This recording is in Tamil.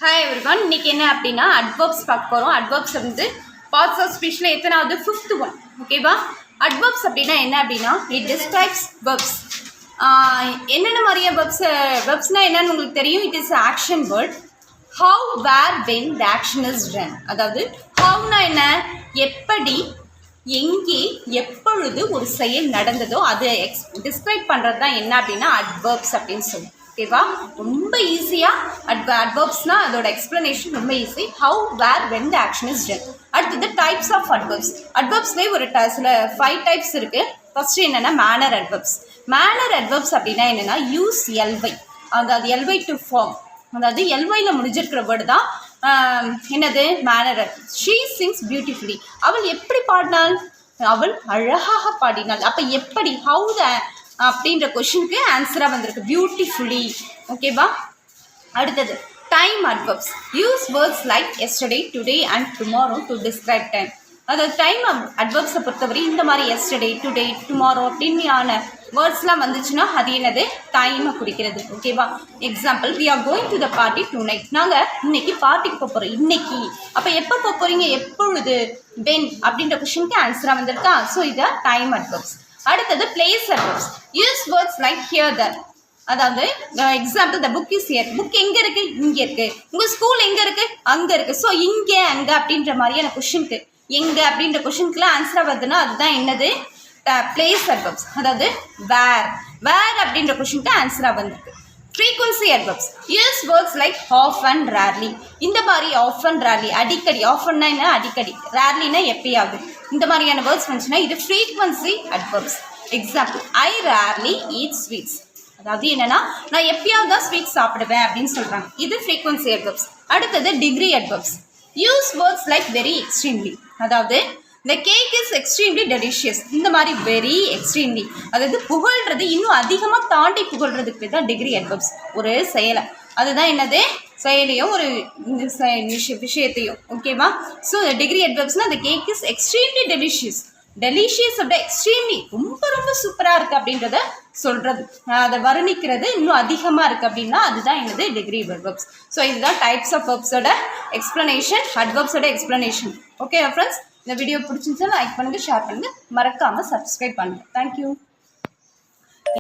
ஹாய் எவ்ரிவன், இன்னைக்கு என்ன அப்படின்னா அட்வர்ப்ஸ் பார்க்க போகிறோம். அட்வர்ப்ஸ் வந்து பார்ட்ஸ் ஆஃப் ஸ்பீச்சில் எத்தனாவது? 5th one. ஓகேவா? அட்வர்ப்ஸ் அப்படின்னா என்ன அப்படின்னா இட் டிஸ்கிரைப்ஸ் வெர்ப்ஸ். என்னென்ன மாதிரியா வெர்ப்ஸ்னால் என்னன்னு உங்களுக்கு தெரியும். It is action word. How, where, when the action is done. அதாவது ஹவுனா என்ன, எப்படி, எங்கே, எப்பொழுது ஒரு செயல் நடந்ததோ அதை டிஸ்கிரைப் பண்ணுறது தான் என்ன அப்படின்னா அட்வர்ப்ஸ் அப்படின்னு சொல்லுவோம். ஓகேவா? ரொம்ப ஈஸியாக அட்வர்ப்ஸ்னால் அதோட எக்ஸ்ப்ளனேஷன் ரொம்ப easy. How, where, when the action is done. அடுத்தது டைப்ஸ் ஆஃப் அட்வர்ப்ஸ். அட்வர்ப்ஸ்லேயே ஒரு சில 5 டைப்ஸ் இருக்குது. ஃபஸ்ட்டு என்னென்னா மேனர் அட்வர்ப்ஸ். மேனர் அட்வர்ப்ஸ் அப்படின்னா என்னென்னா யூஸ் எல்வை, அதாவது எல்வை டு ஃபார்ம், அதாவது எல்வையில் முடிஞ்சிருக்கிற வேர்டு தான் என்னது manner adverbs. She sings beautifully, அவள் எப்படி பாடினாள், அவள் அழகாக பாடினாள். அப்போ எப்படி, ஹவு த அப்படின்ற கொஷனுக்கு ஆன்சராக வந்திருக்கு பியூட்டிஃபுல்லி. ஓகேவா? அடுத்தது time adverbs. Use words like yesterday, today and tomorrow to describe time. அதாவது டைம் அட்வர்ப்ஸை பொறுத்தவரை இந்த மாதிரி எஸ்டர்டே, டுடே, டுமாரோ அப்படின்னான வேர்ட்ஸ்லாம் வந்துச்சுன்னா அது என்னது, டைமை குறிக்கிறது. ஓகேவா? Example, we are going to the party tonight. நாங்கள் இன்னைக்கு பார்ட்டிக்கு போக போகிறோம். இன்னைக்கு, அப்போ எப்போ போக போகிறீங்க, எப்பொழுது, வென் அப்படின்ற கொஷனுக்கு ஆன்சராக வந்திருக்கா. ஸோ இதை டைம் அட்வர்ப்ஸ். அடுத்தது place adverbs. Use words like here, there. அதாவது example, the book is here. Book எங்கே இருக்குது, இங்கே இருக்குது. உங்கள் ஸ்கூல் எங்கே இருக்குது, அங்கே இருக்குது. ஸோ இங்கே, அங்கே அப்படின்ற மாதிரியான கொஷனுக்கு, எங்கே அப்படின்ற கொஷனுக்குலாம் ஆன்சராக வருதுன்னா அதுதான் என்னது, பிளேஸ் அட்வர்ப்ஸ். அதாவது வேர், வேர் அப்படின்ற கொஷனுக்கு ஆன்சராக வந்திருக்கு. Frequency adverbs. Use words like often, rarely. இந்த மாதிரி ஆஃபன், ரேர்லி, அடிக்கடி. ஆஃபன்னா என்ன, அடிக்கடி. ரேர்லினா எப்பயாவது. இந்த மாதிரியான வேர்ட்ஸ் வந்துச்சுன்னா இது ஃப்ரீக்வன்சி அட்வர்ப்ஸ். எக்ஸாம்பிள், ஐ ரேர்லி ஈட் ஸ்வீட்ஸ். அதாவது என்னன்னா நான் எப்பயாவது தான் ஸ்வீட்ஸ் சாப்பிடுவேன் அப்படின்னு சொல்கிறாங்க. இது ஃப்ரீக்வன்சி அட்வர்ப்ஸ். அடுத்தது degree adverbs. Use words like very, extremely. அதாவது the cake is extremely delicious. இந்த மாதிரி வெரி, எக்ஸ்ட்ரீம்லி, அதாவது புகழ்றது, இன்னும் அதிகமாக தாண்டி புகழ்றதுக்கு தான் டிகிரி அட்வர்ப்ஸ். ஒரு செயலை, அதுதான் என்னது, செயலையும் ஒரு விஷயத்தையும். ஓகேவா? ஸோ டிகிரி அட்வர்ப்ஸ்னால் the cake is extremely delicious. Delicious அப்படியே எக்ஸ்ட்ரீம்லி, ரொம்ப ரொம்ப சூப்பராக இருக்குது அப்படின்றத சொல்கிறது, அதை வர்ணிக்கிறது இன்னும் அதிகமாக இருக்குது அப்படின்னா அதுதான் என்னது, டிகிரி அட்வர்ப்ஸ். ஸோ இதுதான் டைப்ஸ் ஆஃப் வெர்ப்ஸோட எக்ஸ்ப்ளனேஷன், அட்வர்ப்ஸோட எக்ஸ்ப்ளனேஷன். ஓகே ஃப்ரெண்ட்ஸ், இந்த வீடியோ பிடிச்சிருந்துச்சுன்னா லைக் பண்ணுங்கள், ஷேர் பண்ணுங்கள், மறக்காமல் சப்ஸ்கிரைப் பண்ணுங்கள். தேங்க்யூ.